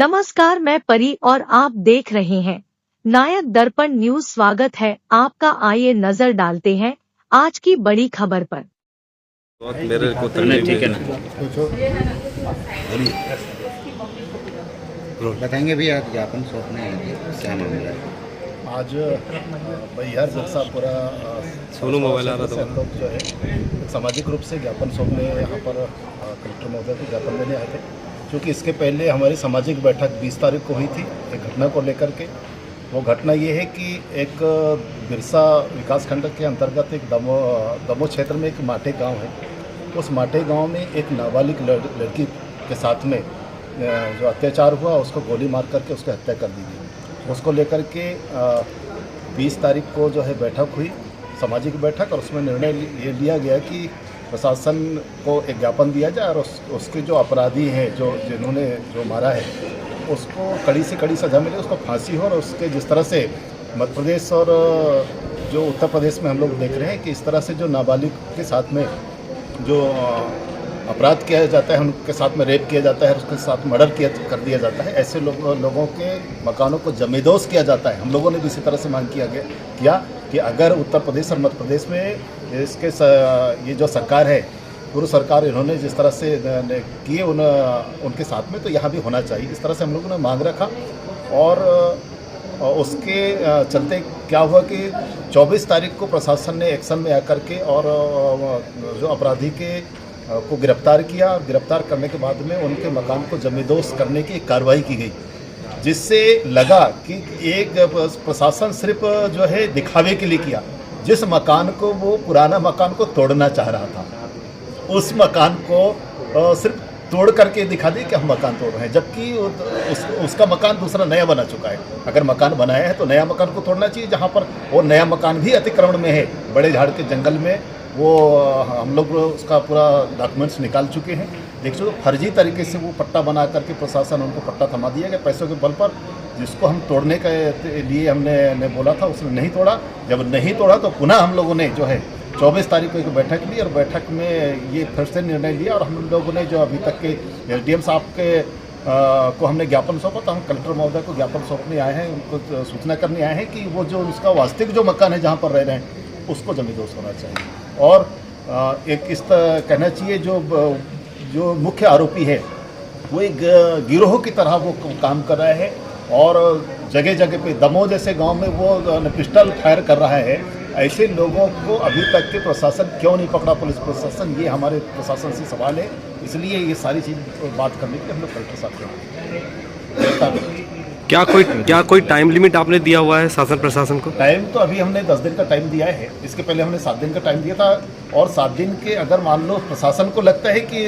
नमस्कार, मैं परी और आप देख रहे हैं नायक दर्पण न्यूज। स्वागत है आपका। आइए नजर डालते हैं आज की बड़ी खबर पर। मेरे को ठीक है ना, बताएंगे भी आज ज्ञापन सौंपने क्या मामला है। आज बैहर जगसापुरा सोनू मोबाइल आ रहा था, हम लोग जो है सामाजिक रूप से ज्ञापन सौंपने यहाँ पर कलेक्टर महोदय को ज्ञापन देने आए थे, क्योंकि इसके पहले हमारी सामाजिक बैठक 20 तारीख को हुई थी एक घटना को लेकर के। वो घटना ये है कि एक बिरसा विकासखंड के अंतर्गत एक दमो क्षेत्र में एक माटे गांव है। उस माटे गांव में एक नाबालिग लड़की के साथ में जो अत्याचार हुआ, उसको गोली मार करके उसकी हत्या कर दी गई। उसको लेकर के 20 तारीख को जो है बैठक हुई, सामाजिक बैठक, और उसमें निर्णय ये लिया गया कि प्रशासन को एक ज्ञापन दिया जाए और उसके जो अपराधी हैं, जिन्होंने जो मारा है, उसको कड़ी से कड़ी सज़ा मिले, उसको फांसी हो। और उसके जिस तरह से मध्य प्रदेश और जो उत्तर प्रदेश में हम लोग देख रहे हैं कि इस तरह से जो नाबालिग के साथ में जो अपराध किया जाता है, उनके साथ में रेप किया जाता है, उसके साथ मर्डर कर दिया जाता है, ऐसे लोगों के मकानों को जमींदोज किया जाता है। हम लोगों ने भी इसी तरह से मांग किया कि अगर उत्तर प्रदेश और मध्य प्रदेश में ये जो सरकार है, पूर्व सरकार, इन्होंने जिस तरह से किए उनके साथ में, तो यहाँ भी होना चाहिए। इस तरह से हम लोगों ने मांग रखा। और उसके चलते क्या हुआ कि 24 तारीख को प्रशासन ने एक्शन में आकर के और जो अपराधी को गिरफ्तार किया। गिरफ्तार करने के बाद में उनके मकान को जमींदोज करने की कार्रवाई की गई, जिससे लगा कि एक प्रशासन सिर्फ जो है दिखावे के लिए किया। जिस मकान को वो पुराना मकान को तोड़ना चाह रहा था, उस मकान को सिर्फ तोड़ करके दिखा दी कि हम मकान तोड़ रहे हैं, जबकि उसका मकान दूसरा नया बना चुका है। अगर मकान बनाया है तो नया मकान को तोड़ना चाहिए, जहाँ पर वो नया मकान भी अतिक्रमण में है, बड़े झाड़ के जंगल में। वो हम लोग उसका पूरा डॉक्यूमेंट्स निकाल चुके हैं। देख सकते, फर्जी तरीके से वो पट्टा बना करके प्रशासन उनको पट्टा थमा दिया गया पैसों के बल पर। जिसको हम तोड़ने के लिए हमने बोला था, उसने नहीं तोड़ा। जब नहीं तोड़ा तो पुनः हम लोगों ने जो है 24 तारीख को एक बैठक ली, और बैठक में ये फिर से निर्णय लिया। और हम लोगों ने जो अभी तक के SDM साहब को हमने ज्ञापन सौंपा, तो हम कलेक्टर महोदय को ज्ञापन सौंपने आए हैं, उनको सूचना करने आए हैं कि वो जो उसका वास्तविक जो मकान है जहाँ पर रह रहे हैं, उसको जमींदोज होना चाहिए। और एक इस तरह कहना चाहिए, जो मुख्य आरोपी है वो एक गिरोह की तरह वो काम कर रहा है, और जगह जगह पे दमोह जैसे गांव में वो पिस्टल फायर कर रहा है। ऐसे लोगों को अभी तक के प्रशासन क्यों नहीं पकड़ा, पुलिस प्रशासन? ये हमारे प्रशासन से सवाल है। इसलिए ये सारी चीज़ बात करने के लिए हम लोग कलेक्टर साहब के क्या कोई टाइम लिमिट आपने दिया हुआ है शासन प्रशासन को? टाइम तो अभी हमने 10 दिन का टाइम दिया है। इसके पहले हमने 7 दिन का टाइम दिया था, और 7 दिन के अगर मान लो प्रशासन को लगता है कि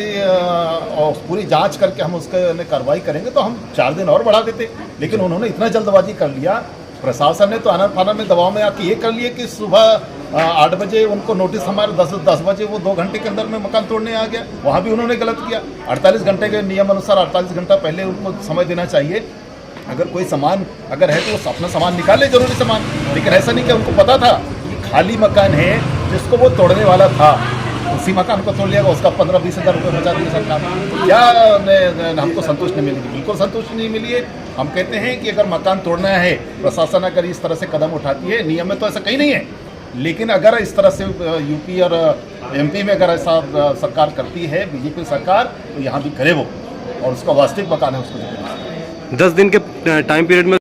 पूरी जांच करके हम उसके कार्रवाई करेंगे, तो हम 4 दिन और बढ़ा देते। लेकिन उन्होंने इतना जल्दबाजी कर लिया, प्रशासन ने तो आना फाना में दबाव में आके ये कर लिया कि सुबह 8 बजे उनको नोटिस, हमारे 10 बजे वो 2 घंटे के अंदर में मकान तोड़ने आ गया। वहाँ भी उन्होंने गलत किया। 48 घंटे के नियम अनुसार 48 घंटा पहले उनको समय देना चाहिए। अगर कोई सामान अगर है तो वो अपना सामान निकाले, जरूरी सामान। लेकिन ऐसा नहीं कि उनको पता था कि खाली मकान है जिसको वो तोड़ने वाला था, उसी मकान को तोड़ लिया, उसका 15-20 हज़ार रुपये बचा दिया सरकार। क्या हमको संतुष्टि नहीं मिली? बिल्कुल संतुष्टि नहीं मिली है। हम कहते हैं कि अगर मकान तोड़ना है, प्रशासन अगर इस तरह से कदम उठाती है, नियम में तो ऐसा कहीं नहीं है, लेकिन अगर इस तरह से यूपी और MP में अगर ऐसा सरकार करती है, BJP सरकार, तो यहाँ भी करे वो, और उसका वास्तविक मकान है उसको 10 दिन के टाइम पीरियड में